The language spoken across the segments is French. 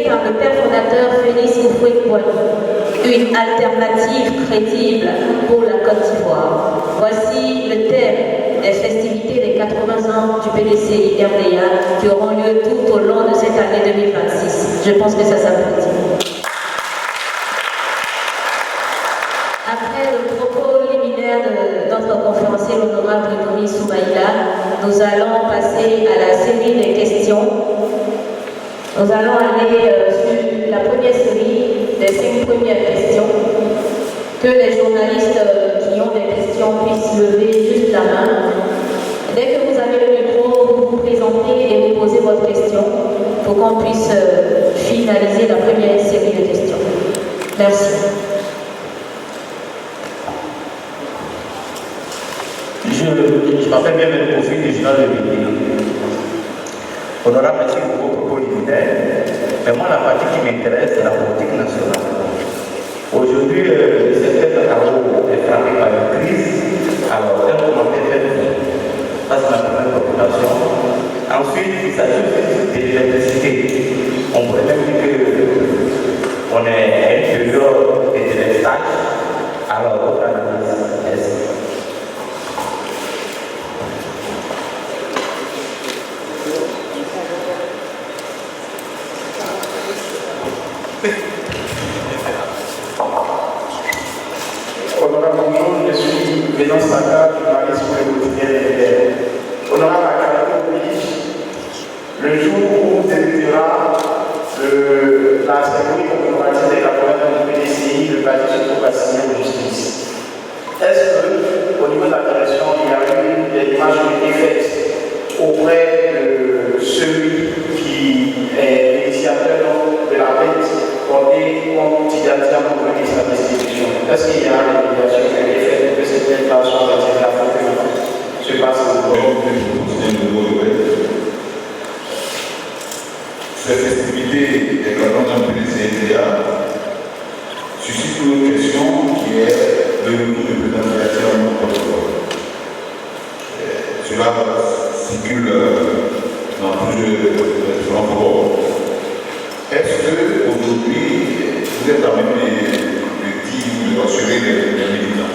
par le père fondateur Félix Houphouët-Boigny, une alternative crédible pour la Côte d'Ivoire. Voici le thème des festivités des 80 ans du PDCI RDA qui auront lieu tout au long de cette année 2026. Je pense que ça s'applaudit. Après le propos liminaire de notre conférencier, l'honorable Domi Soumaïla, nous allons passer à la série des questions. Nous allons aller sur la première série des 5 premières questions. Que les journalistes qui ont des questions puissent lever juste la main. Dès que vous avez le micro, vous vous présentez et vous posez votre question pour qu'on puisse finaliser la première série de questions. Merci. Je m'appelle bien le profil du journal de Bénin. Honorable, merci pour vos propos liminaires. Mais moi, la partie qui m'intéresse, c'est la politique nationale. Aujourd'hui, le secteur de Caro est frappé par une crise. Alors, un commentaire fait face à la première population. Ensuite, il s'agit de l'électricité. On pourrait même dire qu'on est à une période de délestage. Alors, votre analyse, merci. Honorable, bonjour, je suis Bénon Saka, journaliste pour le quotidien LDR. Honorable Akadé oblige, le jour où vous débuterez la cérémonie commémorative des 80 ans du PDCI, le parti se trouve assigné aux justice. Est-ce qu'au niveau de la direction, il y a eu des images qui ont été faites auprès de celui qui est l'initiateur de la fête portée contre Tidiane pour mener sa destitution? Est-ce qu'il y a des médiations qui ont été faites pour que cette déclaration de la fête se passe en Cette festivité des 40 ans de l'ICDA suscite une question qui est le retour du président Diatia en Côte d'Ivoire. Cela circule dans plusieurs différents forums. Est-ce qu'aujourd'hui, vous êtes en même de dire, de rassurer les militants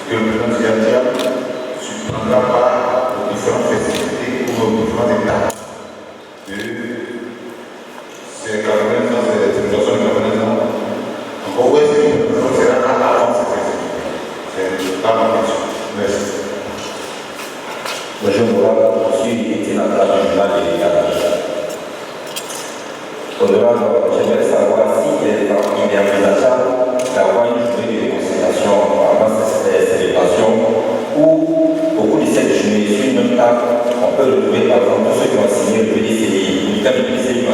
que le président Diatia ne prendra pas aux différentes festivités ou aux différentes étapes de ces 80 ans, ces célébrations de 80 ans? Encore où est-ce que le président sera avant cette festivité? C'est pas ma question. Merci. Bonjour, je suis Étienne Attal, du journal de l'État. Honorable, j'aimerais savoir si il est envisageable d'avoir une journée de réconciliation avant cette célébration où, au cours de cette journée, sur une même table, on peut retrouver par exemple tous ceux qui ont signé le PDCI, le cas du PDCI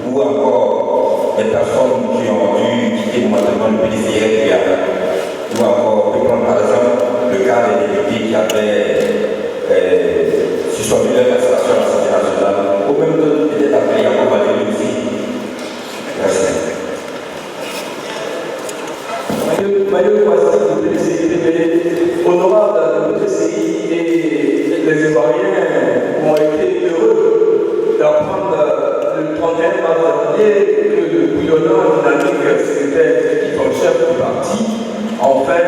ou encore des personnes qui ont dû quitter momentanément le PDCI, ou encore, on peut prendre par exemple le cas des députés qui avaient suspendu leur installation à l'Assemblée nationale, ou même peut-être appelé à combattre aussi. Merci. Maillot Kwasi, le PDCI, honorable, le PDCI et les Ivoiriens ont été heureux d'apprendre le 31 mars dernier que le bouillonnant dynamique secrétaire en chef du parti, enfin,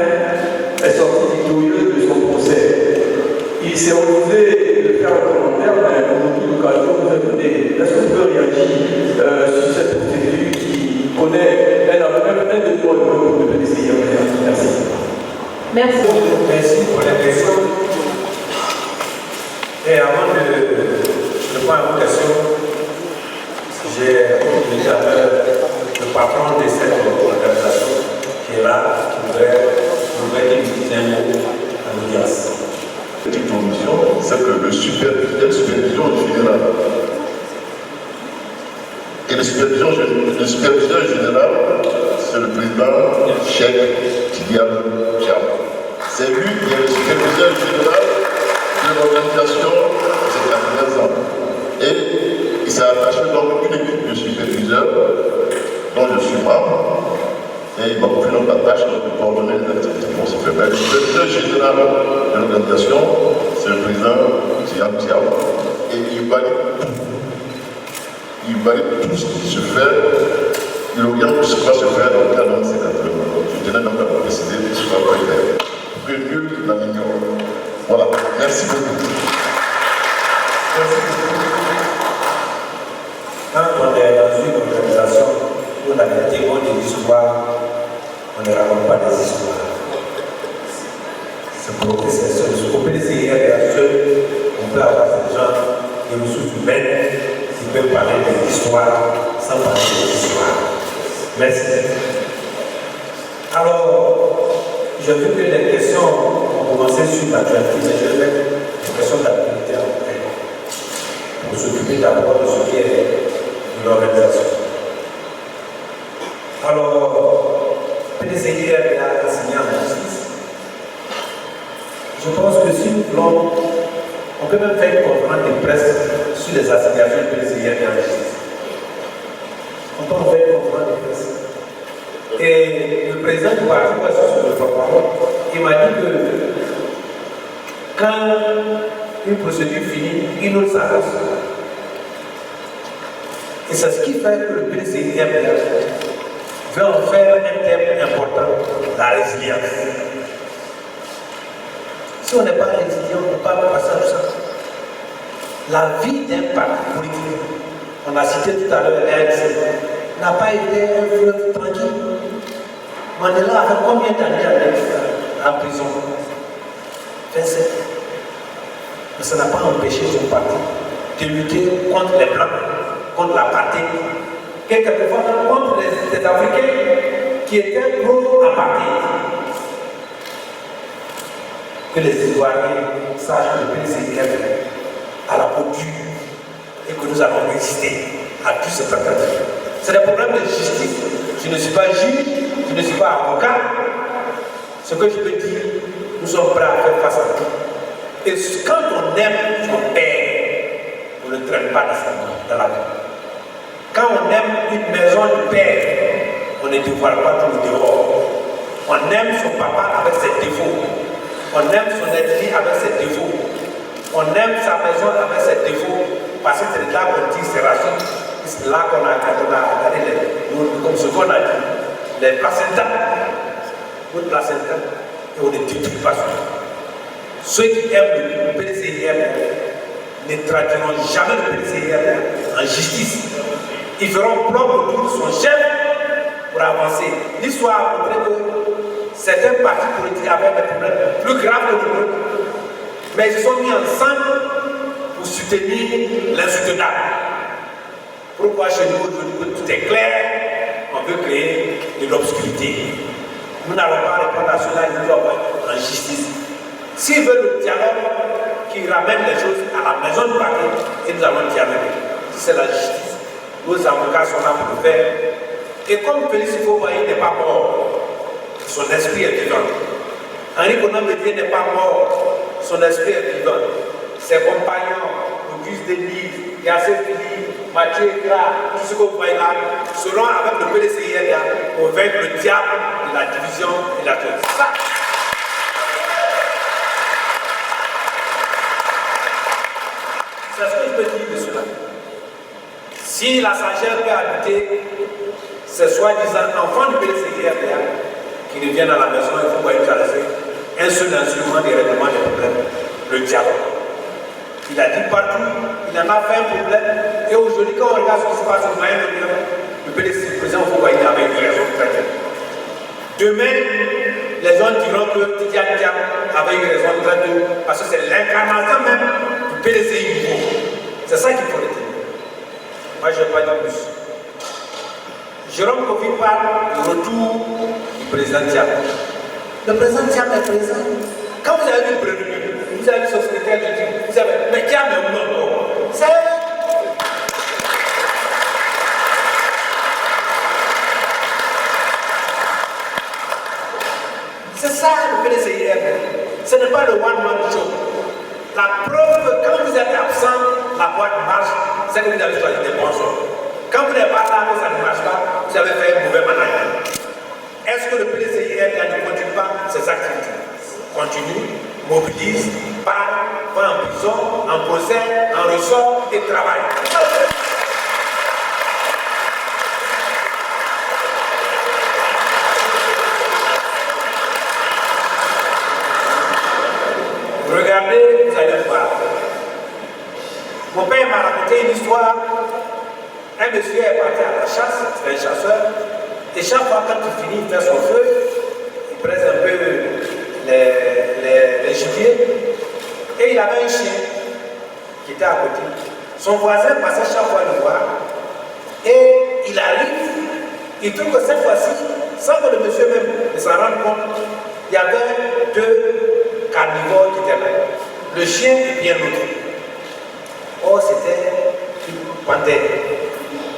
est sorti victorieux de son procès. Il s'est refusé de faire un commentaire, mais aujourd'hui l'occasion nous a donné. Est-ce qu'on peut réagir sur cette procédure qui connaît un de mois pour le PDCI? Merci. Merci. Merci pour la question. Et avant de prendre la question, j'ai le patron de cette organisation qui est là, qui voudrait qu'il nous dise un mot à l'audience. Petite condition, c'est que le supervision générale. Et le superviseur général, c'est le président Cheikh Tidiane Thiam. C'est lui qui est le superviseur général de l'organisation des 80 ans. Et il s'est attaché donc une équipe de superviseurs dont je suis membre. Et il m'a confié notre tâche de coordonner les activités qui vont se faire. Mais le superviseur général de l'organisation, c'est le président Tidiane Thiam. et il valide tout ce qui se fait, il regarde tout ce qui va se faire dans le cadre de ces 4 heures. Je tenais donc à préciser que ce soit pas clair. Que nul n'a l'ignore. Voilà, merci beaucoup. Quand on est dans une organisation où on a des témoins de l'histoire, on ne raconte pas des histoires. C'est pour que c'est seul. Au PDCI, on peut avoir des gens, des ressources humaines qui peuvent parler des histoires sans parler des histoires. Merci. Alors, j'ai vu que les questions ont commencé sur l'actualité, mais je vais mettre les questions d'actualité en fait. Pour s'occuper d'abord de ce qui est de l'organisation. Alors, PDCI a enseigné en justice. Je pense que si nous voulons, on peut même faire une conférence de presse sur les assignations de PDCI en justice. On peut en faire une conférence de presse. Et le président du parti, sur le porte-parole, il m'a dit que quand une procédure finit, une autre s'annonce. Et c'est ce qui fait que le PDCI veut en faire un thème important, la résilience. Si on n'est pas résilient, on ne peut pas passer à tout ça. La vie d'un parti politique, on a cité tout à l'heure l'ANC, n'a pas été un fleuve tranquille. Mandela a fait combien d'années en prison? 27. Mais ça n'a pas empêché son parti de lutter contre les Blancs, contre l'apartheid, et quelquefois contre les Africains qui étaient pro-apartheid. Que les Ivoiriens sachent que le PDCI à la peau dure et que nous allons résister à tous ces tentatives. C'est des problèmes de justice. Je ne suis pas juge, je ne suis pas avocat. Ce que je peux dire, nous sommes prêts à faire face à tout. Et quand on aime son père, on ne le traîne pas dans la vie. Quand on aime une maison du père, on ne dévoile pas tout le dehors. On aime son papa avec ses défauts. On aime son ethnie avec ses défauts. On aime sa maison avec ses défauts. Parce que c'est là qu'on tire ses racines. C'est là qu'on a regardé comme ce qu'on a dit, les placentas. Notre placenta, et on ne détruit pas ça. Ceux qui aiment le PDCI ne traduiront jamais le PDCI en justice. Ils feront plan autour de son chef pour avancer. L'histoire a montré que certains partis politiques avaient des problèmes plus graves que le nôtre, mais ils se sont mis ensemble pour soutenir l'insoutenable. Pourquoi chez nous aujourd'hui tout est clair, on veut créer de l'obscurité. Nous n'allons pas répondre à cela, nous allons en justice. S'ils veulent le dialogue qui ramène les choses à la maison du parti, et nous allons dialoguer. Si c'est la justice, nos avocats sont là pour le faire. Et comme Félix Houphouët-Boigny n'est pas mort, son esprit est vivant. Henri Konan Bédié n'est pas mort, son esprit est vivant. Ses compagnons, Auguste Denis, Yassé Fili, Mathieu Ekra, tout ce que vous voyez là, seront avec le PDCI pour vaincre le diable de la division et la violence. C'est ce que je peux dire de cela. Si la sagesse peut habiter ces soi-disant enfants du PDCI qui reviennent à la maison, il faut utiliser un seul instrument de règlement des problèmes, le dialogue. Il a dit partout, il en a fait un problème. Et aujourd'hui, quand on regarde ce qui se passe au Moyen-Orient, le PDCI, le président Houphouët-Boigny avait une raison très claire. Demain, les gens diront que Tidiane Diam avait une raison très claire, parce que c'est l'incarnation même du PDCI nouveau. C'est ça qu'il faut retenir. Moi, je ne vais pas dire plus. Jérôme Kofi parle du retour du président Diam. Le président Diam est présent. Quand vous avez vu le prévenu, vous avez vu son secrétaire de Diam, vous avez mais Diam est où encore? C'est ça le PDCI. Ce n'est pas le one-man show. La preuve, quand vous êtes absent, la boîte marche, c'est que vous avez choisi des bons choses. Quand vous n'êtes pas là, que ça ne marche pas, vous avez fait un mauvais management. Est-ce que le PDCI ne continue pas ses activités? Continue, mobilise, parle, va en prison, en procès, en ressort et travaille. Regardez, vous allez voir. Mon père m'a raconté une histoire. Un monsieur est parti à la chasse, c'est un chasseur, et chaque fois quand il finit de faire son feu, il presse un peu les gibiers, et il avait un chien qui était à côté. Son voisin passait chaque fois le voir, et il arrive, il trouve que cette fois-ci, sans que le monsieur même ne s'en rende compte, il y avait deux carnivores qui étaient là, le chien et bien l'autre. Oh, c'était une panthère.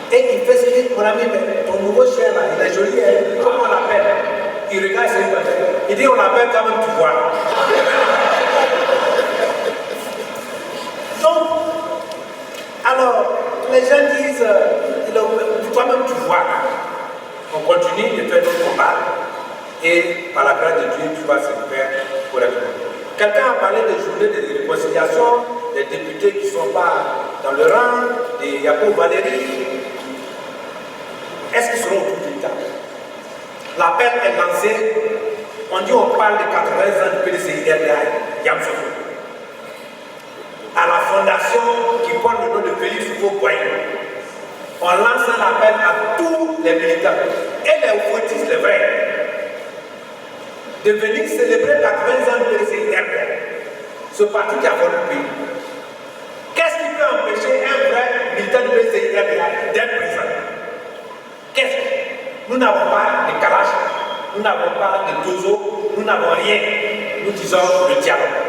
Et il fait ce qu'il dit, mon ami, mais ton nouveau chien là, il est joli, hein? Comment on l'appelle? Il regarde, c'est une panthère. Il dit, on l'appelle quand même, tu vois. Donc, alors, les gens disent, toi-même tu vois. On continue de faire notre combat. Et par la grâce de Dieu, tu vas se faire correctement. Quelqu'un a parlé de journée de réconciliation, des députés qui ne sont pas dans le rang, des Yacoub Valéry. Est-ce qu'ils seront autour d'une table? L'appel est lancé. On dit on parle de 80 ans du PDCI-RDA, Yamsoufou. À la fondation qui porte le nom de Félix Houphouët-Boigny. On lance un appel à tous les militants et les Houphouëtistes, les vrais, de venir célébrer 80 ans du PDCI-RDA, ce parti qui a volé le pays. Qu'est-ce qui peut empêcher un vrai militant du PDCI-RDA d'être présent? Qu'est-ce que nous n'avons pas de calache, nous n'avons pas de dozo, nous n'avons rien. Nous disons le dialogue.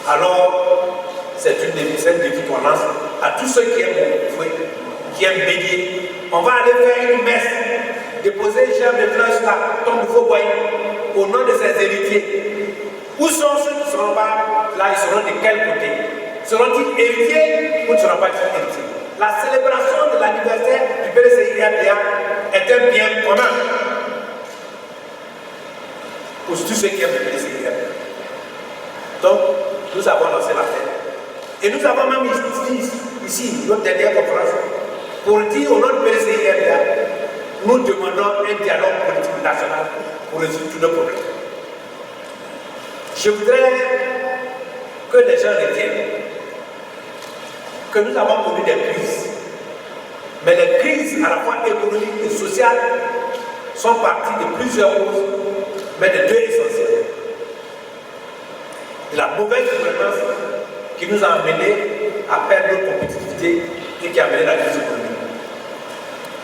Alors, c'est une défi qu'on lance à tous ceux qui aiment fouet, qui aiment bélier. On va aller faire une messe, déposer une gerbe de fleurs là, comme Houphouët-Boigny, au nom de ses héritiers. Où sont ceux qui ne seront pas là? Ils seront de quel côté? Seront-ils héritiers ou ne seront pas héritiers? La célébration de l'anniversaire du PDCI-RDA est un bien commun pour tous ceux qui aiment le PDCI-RDA. Donc, nous avons lancé l'affaire. Et nous avons même ici, notre dernière conférence, pour dire au nom du PDCI-RDA, nous demandons un dialogue politique national pour résoudre tous nos problèmes. Je voudrais que les gens retiennent que nous avons connu des crises. Mais les crises à la fois économiques et sociales sont parties de plusieurs causes, mais de deux essentielles. De la mauvaise gouvernance qui nous a amenés à perdre notre compétitivité et qui a amené la crise économique.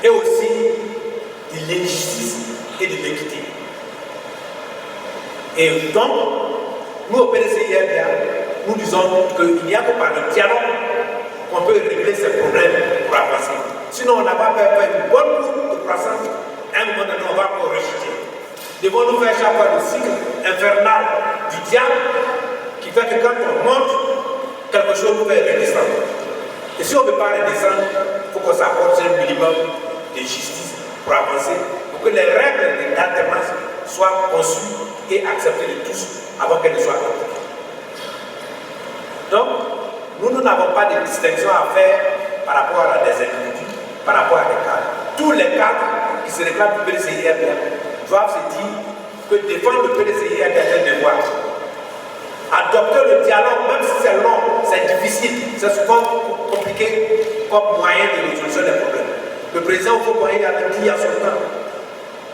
Et aussi de l'injustice et de l'équité. Et donc, nous au PDCI-RDA, nous disons qu'il n'y a que par le dialogue qu'on peut régler ces problèmes pour avancer. Sinon, on n'a pas fait une bonne courbe de croissance. À un moment donné, on va encore rejeter. Devons-nous faire chaque fois le cycle infernal du diable qui fait que quand on monte, quelque chose nous fait redescendre. Et si on ne veut pas redescendre, il faut qu'on s'apporte un minimum de justice pour avancer, pour que les règles d'alternance soient conçues et acceptées de tous avant qu'elles ne soient appliquées. Donc, nous n'avons pas de distinction à faire par rapport à des individus, par rapport à des cadres. Tous les cadres qui se réclament du PDCI-RDA doivent se dire que défendre le PDCI-RDA est un devoir. Adopter le dialogue, même si c'est long, c'est difficile, c'est souvent compliqué comme moyen de résolution des problèmes. Le président Houphouët-Boigny avait dit à son temps,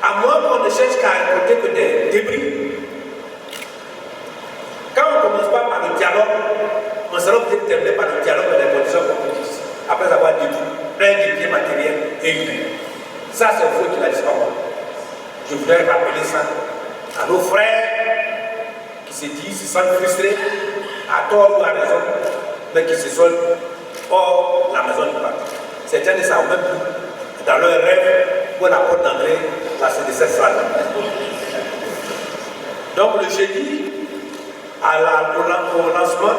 à moins qu'on ne cherche qu'à récolter que des débris, quand on ne commence pas par le dialogue, on sera peut-être terminé par le dialogue dans des conditions compliquées, après avoir détruit plein de biens matériels et humains. Ça, c'est le feu qui l'a dit pas moi. Je voudrais rappeler ça à nos frères qui se disent, se sentent frustrés, à tort ou à raison, mais qui se soldent hors la maison du parti. Certains ne savent même plus, dans leur rêve, où la porte d'entrée, la CDC salle. Donc le jeudi, au lancement,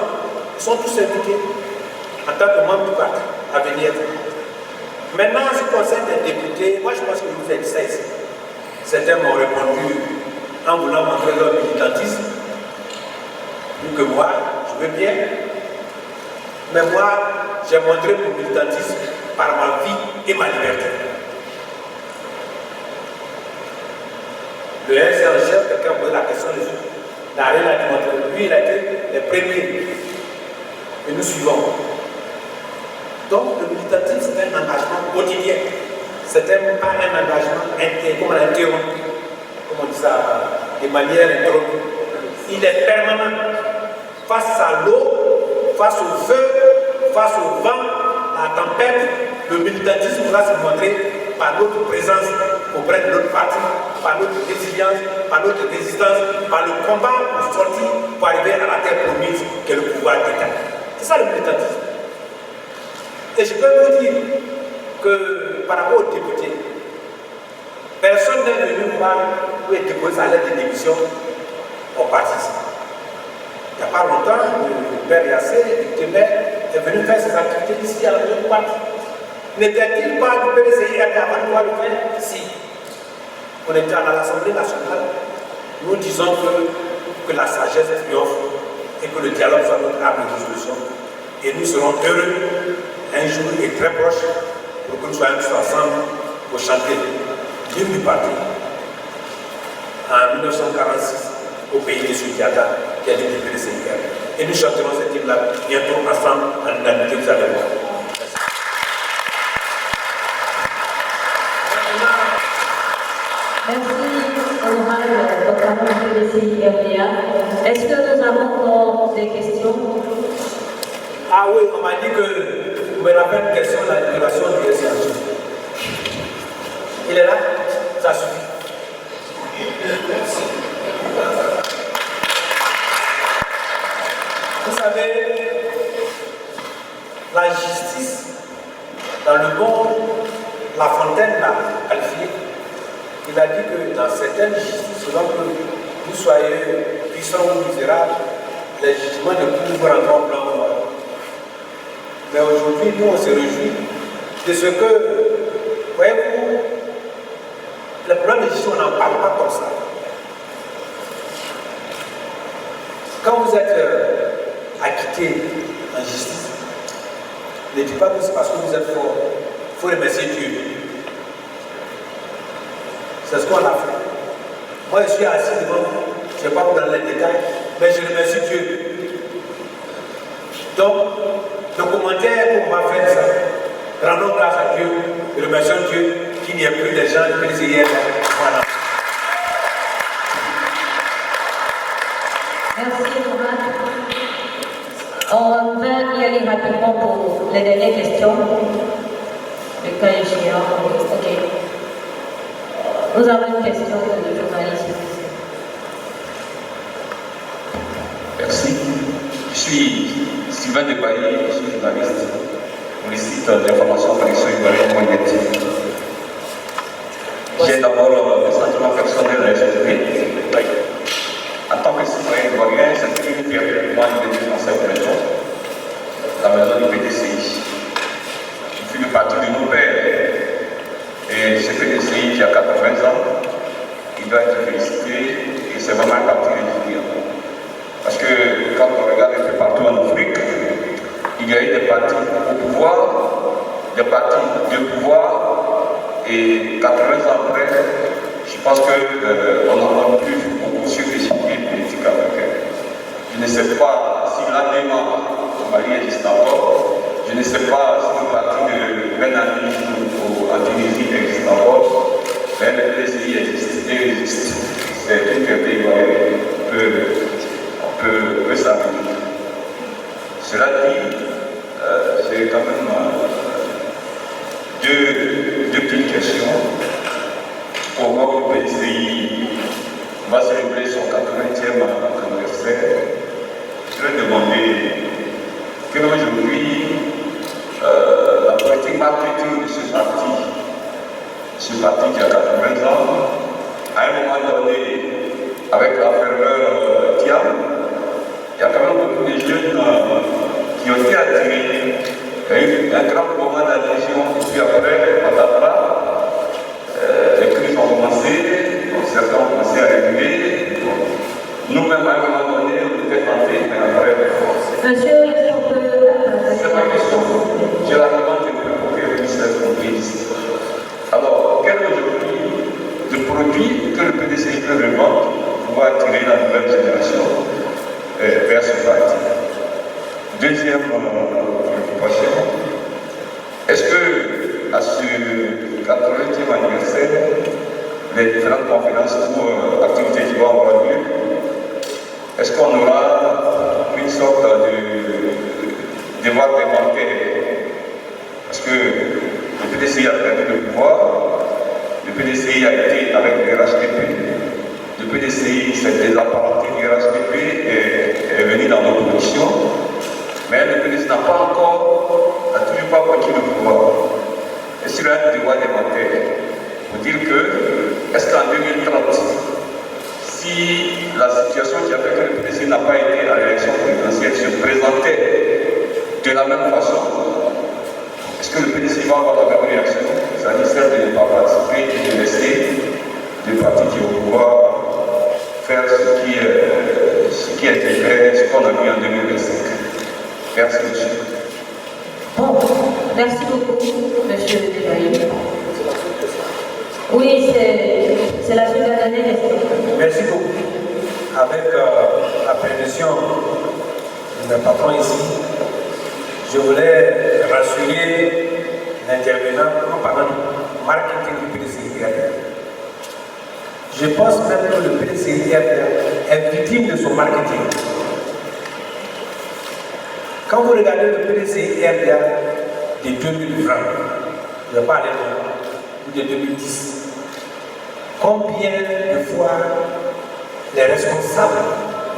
ils sont tous invités en tant que membres du parti à venir. Maintenant, en ce qui concerne les députés, moi je pense que vous êtes 16. Certains m'ont répondu en voulant montrer leur militantisme. que moi, je veux bien. Mais moi, j'ai montré mon militantisme par ma vie et ma liberté. Le RC en chef, quelqu'un posait la question dessus. N'a rien à démontrer. Lui, il a été le premier. Et nous suivons. Donc, le militantisme, c'est un engagement quotidien. C'était pas un engagement interrompu, comme on dit ça, de manière interrompue. Il est permanent. Face à l'eau, face au feu, face au vent, la tempête, le militantisme va se montrer par notre présence auprès de notre parti, par notre résilience, par notre résistance, par le combat pour sortir, pour arriver à la terre promise qui est le pouvoir d'État. C'est ça le militantisme. Et je peux vous dire que par rapport aux députés, personne n'est venu voir où est déposé sa lettre de démission au parti. Il n'y a pas longtemps, le père Yassé, le député est venu faire ses activités ici à la Réunion parti. N'était-il pas du PDCI avant de pouvoir le faire? Si. On était à l'Assemblée nationale, nous disons que la sagesse triomphe et que le dialogue soit notre arme de résolution. Et nous serons heureux un jour et très proche pour que nous soyons tous ensemble pour chanter l'hymne du parti en 1946 au pays de Soudiata qui a été du PDCI. Et nous chanterons cette hymne-là bientôt ensemble en unanimité, vous allez voir. Merci, honorable porte-parole du PDCI RDA. Est-ce que nous avons encore des questions? Ah oui, on m'a dit que vous me rappelez une question de la déclaration du SCH. Il est là? Ça suffit. Vous savez, la justice, dans le monde, La Fontaine l'a qualifié. Il a dit que dans certaines justices, selon que vous soyez puissants ou misérables, les jugements ne couvrent encore blanc ou noir. Mais aujourd'hui, nous, on se réjouit de ce que, voyez-vous, le problème de justice, on n'en parle pas comme ça. Quand vous êtes acquitté en justice, ne dites pas que c'est parce que vous êtes fort. Il faut remercier Dieu. C'est ce qu'on a fait. Moi, je suis assis devant vous, je ne vais pas vous donner les détails, mais je remercie Dieu. Donc, le commentaire qu'on va faire de ça, rendons grâce à Dieu, et remercions Dieu qu'il n'y ait plus de gens de PDCI. Voilà. Merci, Thomas. On va y aller rapidement pour les dernières questions. Le cas échéant, ok. Nous avons une question de journaliste. Merci. Je suis Sylvain Debailly, je suis journaliste pour le site d'information connexion ivoirienne Moyette. J'ai d'abord un sentiment personnel à exprimer. En tant que citoyen ivoirien, c'est une fierté pour moi de venir dans cette maison, la maison du PDCI. Je fais partie de nos pères. Et ce PDCI qui a 80 ans, il doit être félicité et c'est vraiment un parti régulier. Parce que quand on regarde un peu partout en Afrique, il y a eu des partis au pouvoir, des partis de pouvoir, et 80 ans après, je pense qu'on n'en a plus beaucoup sur les politiques africaines. Je ne sais pas si l'ADEMA au Mali existe encore, je ne sais pas si le parti de Ben Ali en Tunisie existe encore, mais le PDCI existe. C'est une fierté ivoirienne. On peut s'améliorer. Cela dit, c'est quand même deux petites questions. Au moment où le PDCI va célébrer son 80e anniversaire, je vais demander que aujourd'hui, la politique marketing de ce parti qui a 80 ans, à un moment donné, avec la ferveur Tiam, il y a quand même beaucoup de jeunes qui ont été attirés. Il y a eu un grand moment d'adhésion, et puis après, patata, les crises ont commencé, certains ont commencé à réguler. Nous-mêmes, à un moment donné, on était tentés, mais Monsieur, est-ce qu'on peut... C'est ma question. J'ai la demande pour que le ministère complète. Alors, quel est aujourd'hui le produit que le PDCI peut revendre pour attirer la nouvelle génération vers ce parti? Deuxième préoccupation, est-ce que à ce 80e anniversaire, les différentes conférences ou activités qui vont avoir lieu, est-ce qu'on aura une sorte de devoir démarqué? Parce que le PDCI a perdu le pouvoir, le PDCI a été avec le RHDP, le PDCI s'est désapparenté du RHDP et est venu dans l'opposition, mais le PDCI n'a toujours pas conquis le pouvoir. Et sur un devoir démarqué, pour dire que, est-ce qu'en 2030, si la situation qui a fait que le PDCI n'a pas été à l'élection présidentielle se présentait de la même façon, est-ce que le PDCI va avoir la même réaction? C'est-à-dire celle de ne pas participer et de laisser les partis qui au pouvoir faire ce qui a été fait, ce qu'on a vu en 2025. Merci, monsieur. Bon, merci beaucoup, monsieur Devaï. Oui, c'est la seconde année. Merci beaucoup. Avec la permission de notre patron ici, je voulais rassurer l'intervenant en parlant du marketing du PDCI. Je pense même que le PDCI est victime de son marketing. Quand vous regardez le PDCI de 2020, je vais parler de 2010, combien de fois les responsables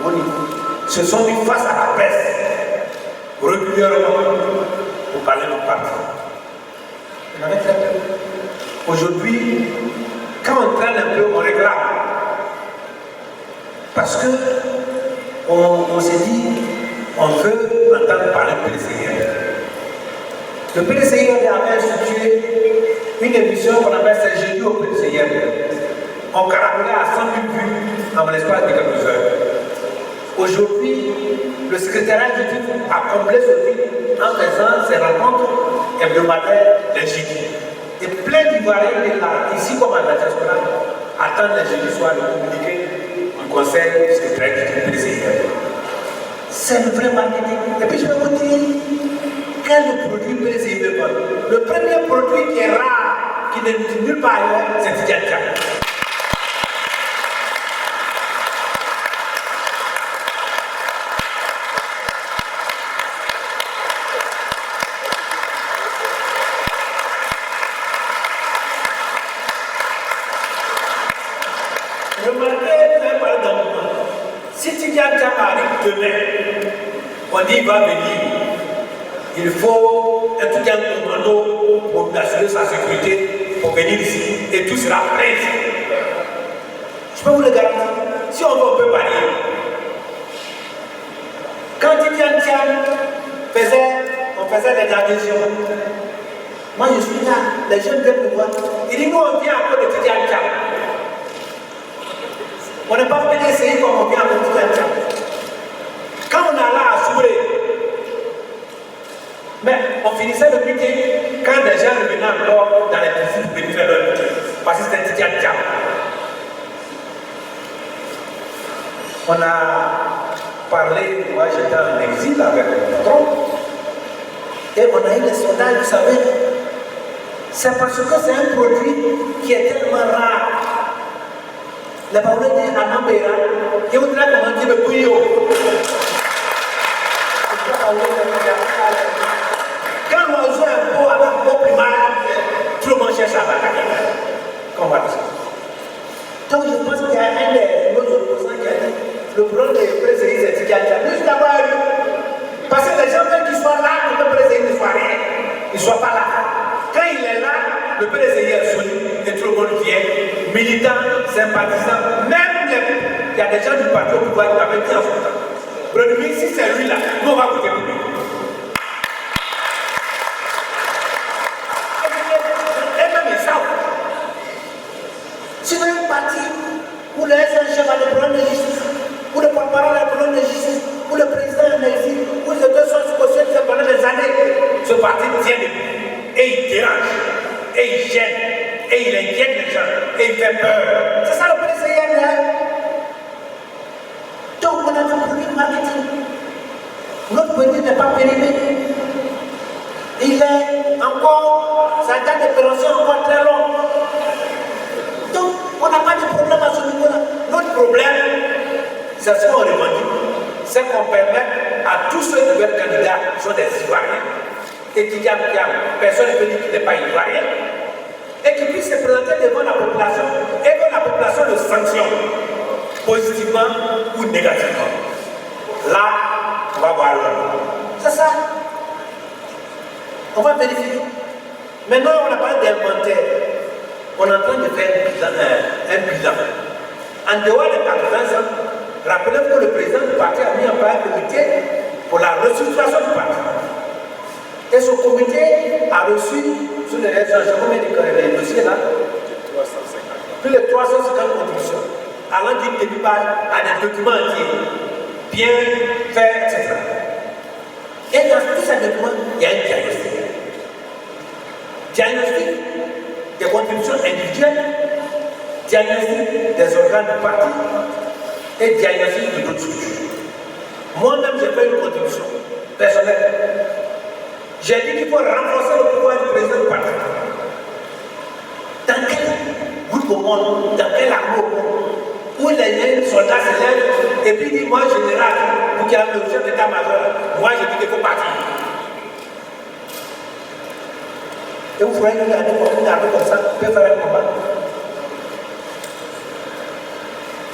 au niveau se sont mis face à la presse régulièrement pour parler du parti. On avait très peur. Aujourd'hui, quand on traîne un peu, on réclame. Parce que on s'est dit, on veut entendre parler du PDCI. Le PDCI avait institué une émission qu'on appelle C'est jeudi au PDCI. On caracolait à 100 000 vues en l'espace de quelques heures. Aujourd'hui, le secrétariat du titre a comblé ce titre en faisant ses rencontres hebdomadaires les jeudis. Et plein d'Ivoiriens là, ici comme à la diaspora, attendent les jeudis soirs le communiqué du conseil du secrétariat du PDCI. C'est le vrai marketing. Et puis je vais vous dire, quel produit PDCI veut vendre? Le premier produit qui est rare, qui n'est nulle part ailleurs, c'est Tidjantja. Remarquez, par exemple, si Tidjantja arrive demain, on dit il va venir, il faut un tout un commando pour assurer sa sécurité, pour venir ici, et tout sera prêt ici. Je peux vous le garantir, si on veut, on peut parier. Quand Tidjantja on faisait des adhésions, moi je suis là, les jeunes viennent me voir, ils disent nous on vient encore de Tidjantja. On n'est pas PDCI comme on vient avec Tidjantja. Quand on est là à Souré, mais on finissait le meeting quand les gens revenaient encore dans les piscines pour faire leur meeting. Parce que c'était Tidjantja. On a parlé, moi j'étais en exil avec le patron, et on a eu les sondages, vous savez. C'est parce que c'est un produit qui est tellement rare. Les parole de Anambera, je voudrais comment dire le bouillon. Quand l'oiseau est beau avec un beau primaire, tout le monde cherche à la comment va dire. Donc je pense qu'il y a un de nos opposants qui a dit le problème des présidents c'est Tidjantja. Nous d'abord parce que les gens veulent qu'ils soient là pour le président ne soit rien, ils ne soient pas là. Quand il est là, le président est solide et tout le monde vient, militants, sympathisants, même il y a des gens du parti au pouvoir qui avaient dit en son temps. Premier, si c'est lui là, nous on va voter pour lui. Et même ils savent. C'est un parti où les chefs ont des problèmes de justice, où les porte-parole ont des problèmes de justice, où le président est ici, où les deux sont constitués pendant des années. Ce parti tient debout. Et il dérange. Et il gêne. Et il inquiète les gens. Et il fait peur. C'est ça le PDCM là. Donc on a un produit marketing. Notre produit n'est pas périmé. Il est encore, sa date de péremption est encore très longue. Donc on n'a pas de problème à ce niveau-là. Notre problème, c'est ce qu'on revendique, c'est qu'on permet à tous ceux qui veulent être candidats, qui sont des Ivoiriens, et qui gagnent, personne ne peut dire qu'il n'est pas Ivoirien, et qui puissent se présenter devant la population, et que la population le sanctionne, positivement ou négativement. Là, on va voir l'heure. C'est ça. On va vérifier. Maintenant, on n'a pas d'inventaire. On est en train de faire un bilan. En dehors des 80 ans, rappelez-vous que le président du parti a mis en place un comité pour la restructuration du parti. Et ce comité a reçu, sur les dossiers là, plus de 350 contributions, allant d'une demi-page à des documents entiers, bien faits, etc. Et dans tous ces documents, il y a un diagnostic. Diagnostic des contributions individuelles, diagnostic des organes du parti et diagnostic de d'autres structures. Moi-même, j'ai fait une contribution personnelle. J'ai dit qu'il faut renforcer le pouvoir du président du parti. Dans quel groupe au monde, dans quel armée au monde, où les soldats se lèvent et puis disent, moi, général, vous qui avez le chef d'état-major, moi, je dis qu'il faut partir. Et vous ferez une armée comme ça, vous pouvez faire un combat.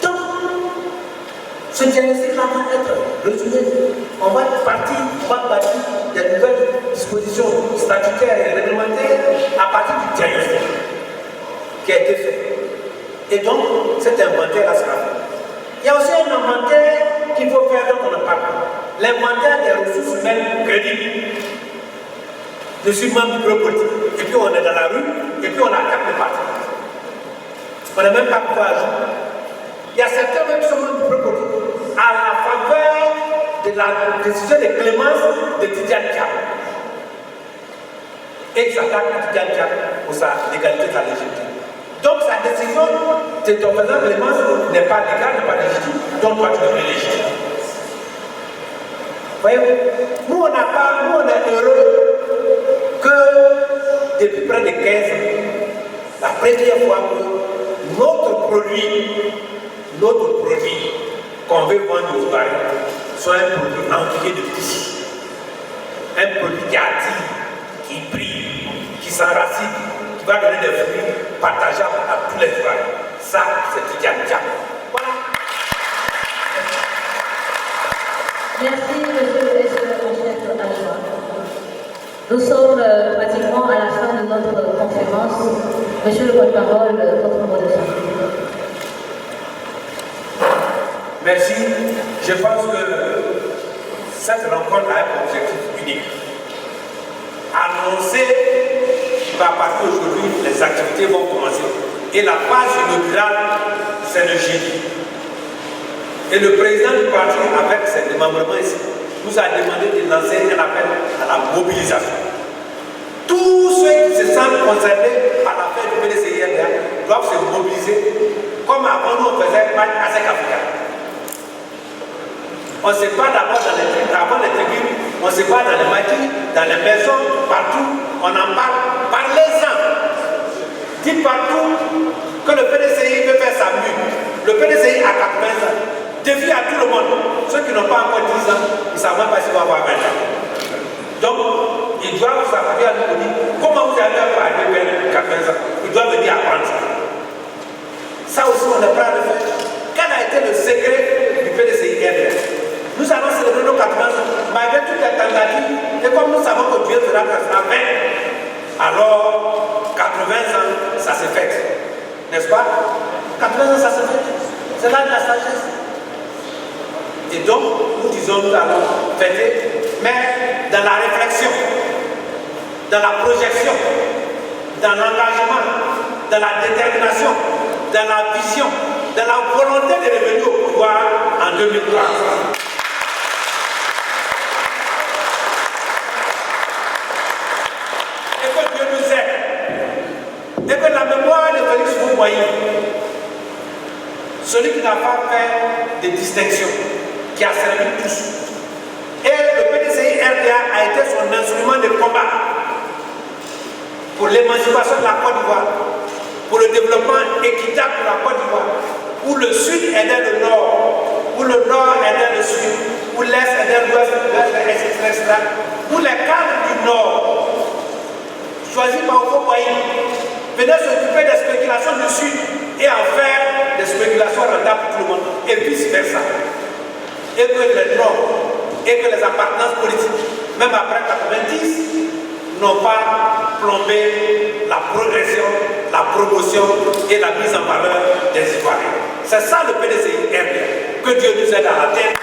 Donc, ce diagnostic-là va être résumé. On va partir, on va bâtir des nouvelles dispositions statutaires et réglementaires à partir du diagnostic qui a été fait. Et donc, cet inventaire-là sera fait. Il y a aussi un inventaire qu'il faut faire dont on en parle. L'inventaire des ressources humaines crédibles. Je suis membre du bureau politique. Et puis on est dans la rue, et puis on attaque le parti. On n'a même pas pouvoir agir. Il y a certains même qui sont membres du bureau politique à la faveur de la décision de clémence de Tidiane Dia. Et ils s'attaquent à Tidiane Dia pour sa légalité de la légitimité. Donc sa décision de ton président clémence n'est pas légale, n'est pas légitime, donc toi tu devrais légitime. Voyez-vous, nous on est heureux que depuis près de 15 ans, la première fois que notre produit qu'on veut vendre aux Ivoiriens soit un produit entouré de tissus, un produit qui attire, qui brille, qui s'enracine, qui va donner des fruits partageables à tous les Ivoiriens. Ça, c'est Tidiane Dia. Voilà. Merci, monsieur le chef adjoint. Nous sommes pratiquement à la fin de notre conférence. Monsieur le porte-parole, votre mot de fin. Merci. Je pense que cette rencontre a un objectif unique. Annoncer qu'à partir d'aujourd'hui, les activités vont commencer. Et la phase inaugurale, c'est le jeudi. Et le président du parti, avec ses démembrements ici, nous a demandé de lancer un appel à la mobilisation. Tous ceux qui se sentent concernés par l'affaire du PDCIR doivent se mobiliser, comme avant nous on faisait match à ASEC Africa. On se bat d'abord dans les tribunes, avant les tribunes, on se bat dans les maquis, dans les maisons, partout, on en parle, parlez-en. Dites partout que le PDCI veut faire sa mue. Le PDCI a 80 ans. Défie à tout le monde. Ceux qui n'ont pas encore 10 ans, ils ne savent même pas s'ils vont avoir 20 ans. Donc, ils doivent s'appuyer à nous dire comment vous avez fait à 80 ans. Ils doivent venir apprendre ça. Ça aussi, on est prêt à le faire. Quel a été le secret du PDCI? Nous allons célébrer nos 80 ans, malgré toutes les tentatives. Et comme nous savons que Dieu fera 20, alors 80 ans, ça se fait. N'est-ce pas? 80 ans, ça se fait. C'est là de la sagesse. Et donc, nous disons, nous allons fêter, mais dans la réflexion, dans la projection, dans l'engagement, dans la détermination, dans la vision, dans la volonté de revenir au pouvoir en 2030. celui qui n'a pas fait de distinction, qui a servi tous. Et le PDCI-RDA a été son instrument de combat pour l'émancipation de la Côte d'Ivoire, pour le développement équitable de la Côte d'Ivoire, où le Sud aidait le Nord, où le Nord aidait le Sud, où l'Est aidait l'Ouest, etc., où les cadres du Nord, choisis par Okoboyi, venaient s'occuper des spéculations du Sud et en faire des spéculations rentables pour tout le monde, et vice-versa. Et que les Nord et que les appartenances politiques, même après 90, n'ont pas plombé la progression, la promotion et la mise en valeur des Ivoiriens. C'est ça le PDCI-RDA. Que Dieu nous aide à la tête.